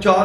4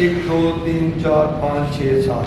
1 2 3 4 5 6 7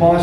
5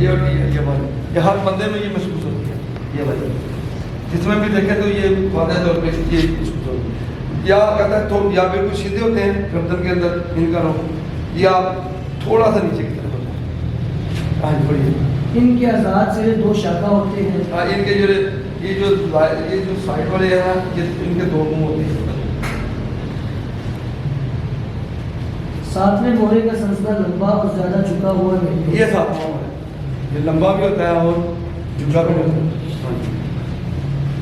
یہ اور یہ والی یہ ہر بندے میں یہ محسوس ہوتی ہے یہ والی جس میں بھی دیکھیں تو یہ واضح طور پہ یہ محسوس ہوتی ہے یا کہتا ہے تو یا بالکل سیدھے ہوتے ہیں گردن کے اندر ان کا رخ یا تھوڑا سا نیچے کی طرف ہوتا ہے ہاں جی بڑھیا ان کے آزاد سے دو شاخہ ہوتے ہیں ان کے جو سائڈ والے ہیں نا یہ ان کے دو منہ ہوتے ہیں ساتویں مورے کا سلسلہ لمبا اور زیادہ جھکا ہوا نہیں یہ ساتواں ہے یہ لمبا بھی ہوتا ہے اور جھکا بھی ہوتا ہے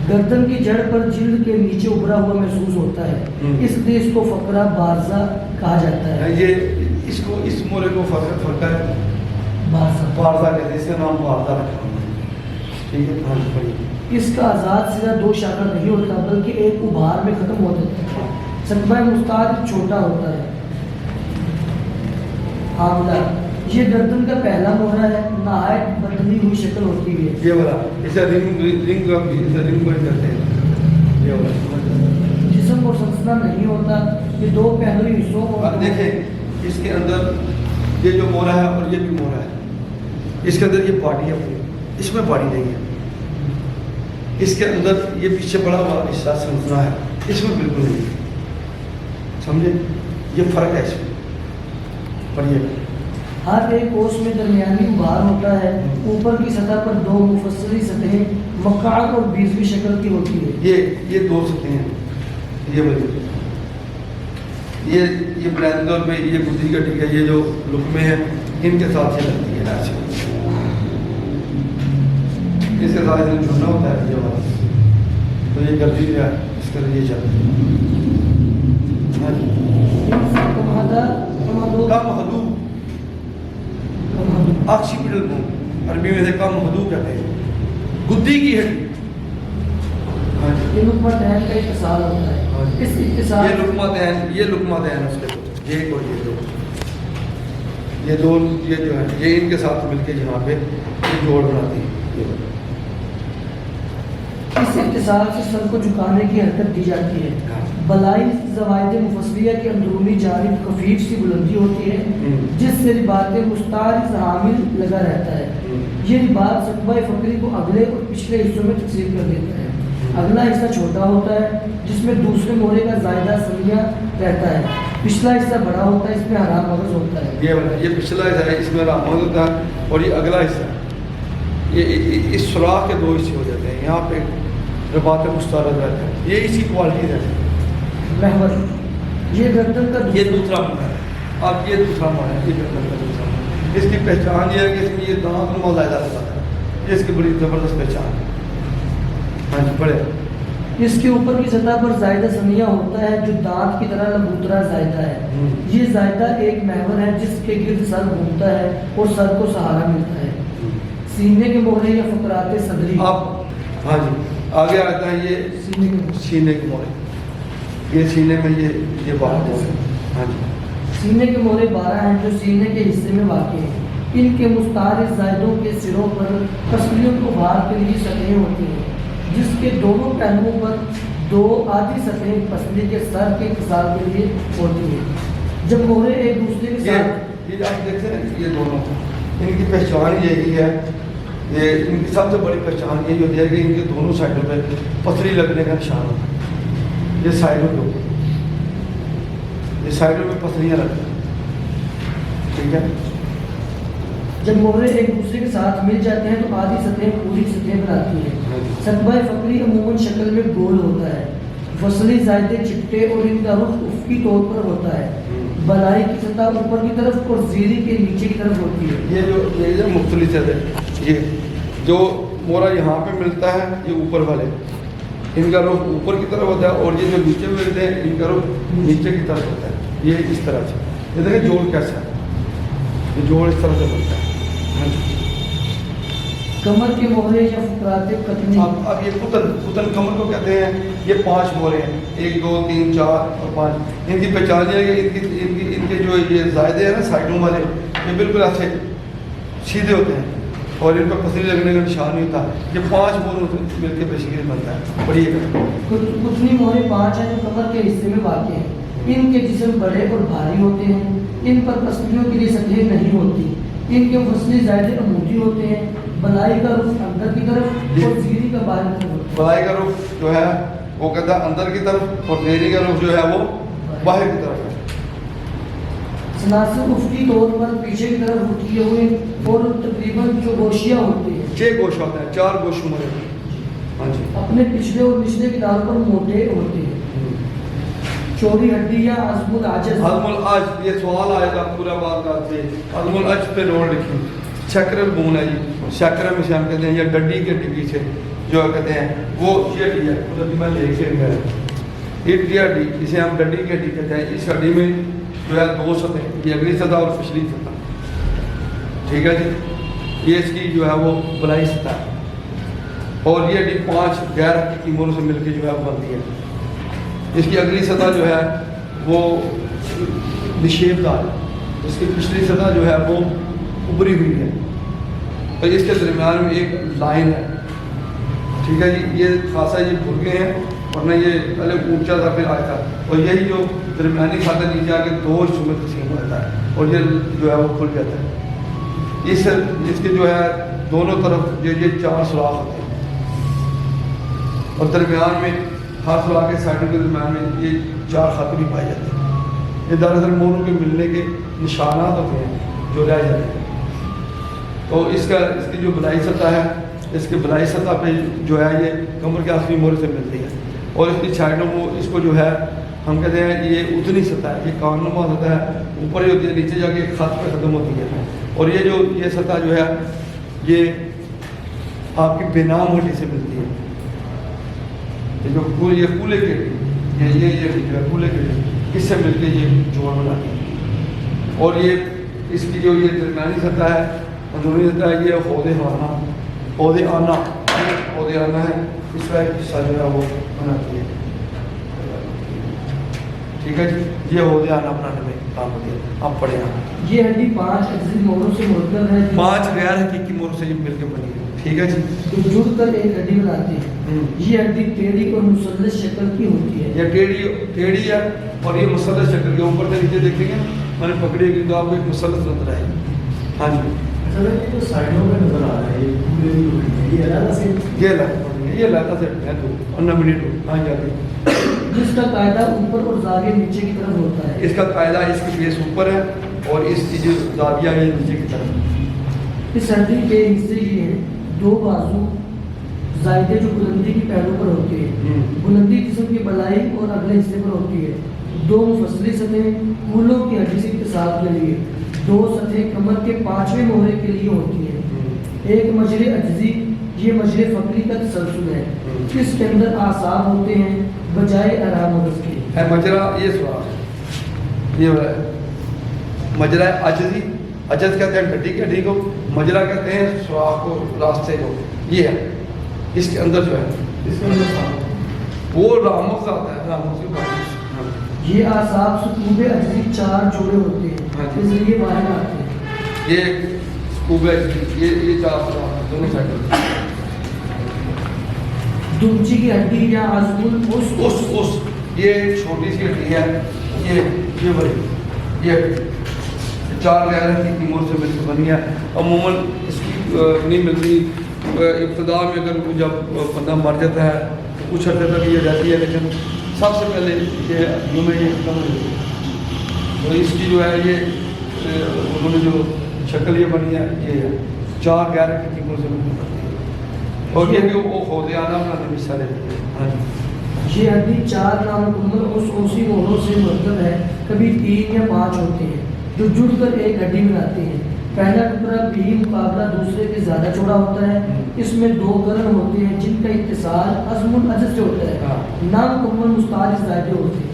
گردن کی جڑ پر جلد کے نیچے ابھرا ہوا محسوس ہوتا ہے اس لیے اس کو فقرہ بارزہ کہا جاتا ہے یہ اس کو اس مورے کو فقرہ بارزہ کہتے ہیں اس کا نام بارزہ رکھا ہوا ہے ٹھیک ہے ہاں جی بڑھیا اس کا آزاد سیدھا دو شاخہ نہیں ہوتا بلکہ ایک ابھار میں ختم ہو جاتا ہے سطبہ مستعد چھوٹا ہوتا ہے حاملہ یہ گردن کا پہلا مورا ہے نہایت بدلی ہوئی شکل ہوتی ہے یہ والا اسے رنگ کرتے ہیں یہ والا جسم کو سلسلہ نہیں ہوتا یہ دو پہلوی حصوں کو دیکھیں اس کے اندر یہ جو مورا ہے اور یہ بھی مورا ہے اس کے اندر یہ باڈی ہے اس میں باڈی نہیں ہے اس کے اندر یہ پیچھے بڑا ہوا حصہ سلسلہ ہے اس میں بالکل نہیں ہے سمجھے یہ فرق ہے اس میں پڑھیے ہر ایک کوش میں درمیانی ابھار ہوتا ہے اوپر کی سطح پر دو مفصلی سطحیں مقعد اور بیضوی شکل کی ہوتی ہے یہ دو سطحیں ہیں یہ بلند طور پہ یہ گدی کا ٹھیک ہے یہ جو لقمے ہیں ان کے ساتھ یہ لگتی ہے ایسے اس کے ساتھ جھونا ہوتا ہے یہ والا تو یہ گردی جو ہے اس کے لیے چلتی ہے آکسیپیٹل بون عربی میں سے کم حدو کہتے ہیں گدی کی ہڈی یہ لقمہ دہن کا اتصال ہوتا ہے اس اتصال یہ لقمہ دہن اس کے یہ اور یہ دو یہ جو ہے یہ ان کے ساتھ مل کے یہاں پہ یہ جوڑ بناتی ہے اس اتصال سے سر کو جھکانے کی حرکت دی جاتی ہے بلائی زوائد مفصلیہ کے اندرونی جانب خفیف سی بلندی ہوتی ہے جس سے رباط مستعرض حامل لگا رہتا ہے یہ رباط سطبہ فقری کو اگلے اور پچھلے حصوں میں تقسیم کر دیتا ہے اگلا حصہ چھوٹا ہوتا ہے جس میں دوسرے مورے کا زائدہ سنیا رہتا ہے پچھلا حصہ بڑا ہوتا ہے اس میں حرام مغز ہوتا ہے یہ پچھلا حصہ ہے اس میں حرام مغز ہوتا ہے اور یہ اگلا حصہ یہ اس سوراخ کے دو حصے ہو جاتے ہیں یہاں پہ رباط مستعرض رہتا ہے یہ اسی کوالٹی رہتی ہے محور یہ گردن کا یہ دوسرا مورا ہے اب یہ دوسرا مورا ہے یہ گردن کا دوسرا مورا اس کی پہچان یہ ہے کہ اس میں یہ دانت نما زائدہ ہوتا ہے یہ اس کی بڑی زبردست پہچان ہے ہاں جی بڑے اس کے اوپر کی سطح پر زائدہ سنیا ہوتا ہے جو دانت کی طرح لبوترا زائدہ ہے یہ زائدہ ایک محور ہے جس کے گرد سر گھومتا ہے اور سر کو سہارا ملتا ہے سینے کے مورے یا فقرات صدری اب ہاں جی آگے آتا ہے یہ سینے کے مورے یہ سینے میں یہ بات ہے ہاں جی سینے کے مورے 12 ہیں جو سینے کے حصے میں واقع ہیں ان کے مستعرض زائدوں کے سروں پر پسلیوں کو بھار کے لیے سطحیں ہوتی ہیں جس کے دونوں پہلوؤں پر دو آدھی سطحیں پسلی کے سر کے اتصال کے لیے ہوتی ہیں جب مورے ایک دوسرے کے ساتھ یہ آپ دیکھتے ہیں یہ دونوں ان کی پہچان یہی ہے یہ ان کی سب سے بڑی پہچان یہی ہوتی ہے کہ ان کے دونوں سائڈوں پہ پتھری لگنے کا نشان ہوتا ہے یہ سائڈوں پہ پتھریاں لگتی ہیں ٹھیک ہے جب مورے ایک دوسرے کے ساتھ مل جاتے ہیں تو آدھی سطحیں پوری سطحیں بناتی ہیں سطبہ فقری عموماً شکل میں گول ہوتا ہے فصلی زائدے چپٹے اور ان کا رخ افقی طور پر ہوتا ہے بلائی کی سطح اوپر کی طرف اور زیری کے نیچے کی طرف ہوتی ہے یہ جو مختلف ہے یہ جو مورا یہاں پہ ملتا ہے یہ اوپر والے ان کا رخ اوپر کی طرف ہوتا ہے اور یہ جو نیچے ملتے ہیں ان کا رخ نیچے کی طرف ہوتا ہے یہ اس طرح سے یہ دیکھیں جوڑ کیسا ہے یہ جوڑ اس طرح سے بنتا ہے کمر کے مورے یا فقرات قطنی اب یہ قطن کمر کو کہتے ہیں یہ 5 مورے ہیں 1 2 3 4 اور 5 ان کی پہچان یہ ہے کہ ان کے جو یہ زائدے ہیں نا سائڈوں والے یہ بالکل ایسے سیدھے ہوتے ہیں اور ان پر پسلی لگنے کا نشان نہیں ہوتا یہ 5 مورے مل کے بیسیکلی بنتا ہے پڑھیے قطنی مورے 5 ہیں جو کمر کے حصے میں واقع ہیں ان کے جسم بڑے اور بھاری ہوتے ہیں ان پر پسلیوں کے لیے سطحیں نہیں ہوتی ان کے مفصلی زائدے عمودی ہوتے ہیں، بلائی کا رخ اندر کی طرف اور زیری کا باہر کی طرف۔ بلائی کا رخ جو ہے وہ کہتا ہے اندر کی طرف اور زیری کا رخ جو ہے وہ باہر کی طرف ہے۔ سناسل افقی طور پر پیچھے کی طرف کیے ہوئے اور تقریباً جو گوشیاں ہوتے ہیں، 6 گوش ہوتے ہیں، 4 گوش عمر ہے۔ ہاں جی، اپنے پچھلے اور نچلے کناروں پر موٹے ہوتے ہیں۔ چوڑی ہڈی یا عظم العجز، عظم العج، یہ سوال آئے گا پورا بات کا سے عظم العج پہ نوٹ لکھی، شکرل بون ہے جی، شکر میں سے ہم کہتے ہیں یا ڈڈی کے ڈگی سے جو کہتے ہیں وہ یہ ڈی ہے، مطلب میں لے کے گیا یہ ڈی جسے ہم ڈڈی کے ڈی کہتے ہیں۔ اس ہڈی میں جو ہے 2 سطح، یہ اگلی سطح اور پچھلی سطح، ٹھیک ہے جی، یہ اس کی جو ہے وہ بلائی سطح ہے، اور یہ ڈی 5 غیر حقیقی موروں سے مل کے جو ہے بنتی ہے۔ اس کی اگلی سطح جو ہے وہ نشیب دار ہے، اس کی پچھلی سطح جو ہے وہ ابری ہوئی ہے، اور اس کے درمیان میں ایک لائن ہے، ٹھیک ہے جی۔ یہ خاصا یہ بھر گئے ہیں، ورنہ یہ پہلے اونچا تھا پھر آیا تھا، اور یہی جو درمیانی خاطر نیچے آ کے 2 حصوں میں تقسیم ہو جاتا ہے، اور یہ جو ہے وہ کھل جاتا ہے۔ اس کے جو ہے دونوں طرف یہ 4 سوراخ ہوتے ہیں، اور درمیان میں ہر سوراخ کے سائڈوں کے درمیان میں یہ 4 خط بھی پائے جاتے ہیں۔ یہ دراصل موروں کے ملنے کے نشانات ہوتے ہیں جو رہ جاتے ہیں۔ تو اس کی جو بلائی سطح ہے، اس کے بلائی سطح پہ جو ہے یہ کمر کے آخری مورے سے ملتی ہے، اور اس کی سائڈوں کو اس کو جو ہے ہم کہتے ہیں یہ اتنی سطح ہے، یہ کاننما سطح ہے، اوپر ہی ہوتی ہے، نیچے جا کے ایک خط پہ ختم ہوتی ہے، اور یہ سطح جو ہے یہ آپ کی بینام ہڈی سے ملتی ہے، یہ جو یہ کولے کے یہ جو ہے کولے کے اس سے مل کے یہ جوڑ بناتی ہے، اور یہ اس کی جو یہ درمیانی سطح ہے، اندرونی سطح ہے، یہ عہدے آنا ہے، اس کا ایک حصہ جو ہے وہ بناتی ہے، ٹھیک ہے جی۔ یہ عہدے آنا بنانے میں کام ہوتی ہے۔ آپ پڑھیں آپ، یہ ہڈی 5 اجزی موروں سے مرکب ہے، 5 غیر حقیقی موروں سے یہ مل کے بنی ہے، ٹھیک ہے جی، جو جڑ کر ایک ہڈی بناتی ہے۔ یہ ہڈی ٹیڑھی اور مثلث شکل کی ہوتی ہے۔ یہ ٹیڑھی ہے، اور یہ مثلث شکل کے اوپر سے نیچے دیکھیں گے، میں نے پکڑی گئی تو آپ کو ایک مثلث نظر آئے گی۔ ہاں جی، جو سائڈوں میں نظر آ رہا ہے یہ پورے بھی ہوئی ہے، یہ علیحدہ سے یہ لاتا سے ہے تو اور نہ منٹ ہو ہاں جاتی، جس کا قاعدہ اوپر اور زاویہ نیچے کی طرف ہوتا ہے۔ اس کا قاعدہ اس کی بیس اوپر ہے اور اس کی جو زاویہ ہے نیچے کی طرف۔ اس ہڈی کے حصے یہ ہیں: 2 بازو زائدے جو بلندی کی پہلو پر ہوتے ہیں، بلندی جسم کی بلائی اور اگلے حصے پر ہوتی ہے۔ 2 مفصلی سطحیں کولوں کی ہڈی سے اتصال کے لیے، 2 سطحیں کمر کے 5ویں موہرے کے لیے ہوتی ہیں۔ ایک مجرے عجزی، یہ مجرے فقری کا تسلسل ہے، اس کے اندر اعصاب ہوتے ہیں بجائے ارام مغز کے۔ ہے مجرا، یہ سوال یہ ہے مجرا عجزی، عجز کہتے ہیں ڈڈی کے ہڈی کو، مجرا کہتے ہیں سوراخ کو، راستے کو، یہ ہے اس کے اندر جو ہے اس میں وہ راموز آتا ہے، راموز کی بات۔ یہ اعصاب ثقوب عجزی 4 جوڑے ہوتے ہیں، اس لیے باہر آتے ہیں۔ یہ سکوب ہے، یہ 4 سوراخ دونوں سائڈ، دمچی کی ہڈی یا عظم اس یہ چھوٹی سی ہڈی ہے، یہ بڑی، یہ 4 غیر حقیقی مور سے مل کے بنی ہے۔ عموماً اس کی نہیں ملتی، ابتدا میں اگر جب بندہ مر جاتا ہے تو کچھ عرصے تک یہ رہتی ہے، لیکن سب سے پہلے یہ ہڈیوں میں یہ ختم ہو جاتی ہے، تو اس کی جو ہے یہ انہوں نے جو شکل یہ بنی ہے یہ ہے 4 غیر حقیقی مور سے مل کے بنی ہے، اور یہ بھی وہ خود آنا بنانے میں حصہ لیتی ہے۔ ہاں جی، یہ ہڈی 4 نامکمل اوسی موروں سے مرکب ہے، کبھی 3 یا 5 ہوتے ہیں، جو جڑ کر ایک ہڈی بناتے ہیں۔ پہلا ٹکڑا بھی مقابلہ دوسرے کے زیادہ چوڑا ہوتا ہے، اس میں 2 قرن ہوتے ہیں جن کا اتصال عظم العجز سے ہوتا ہے، نامکمل مستعار زائدے ہوتے ہیں۔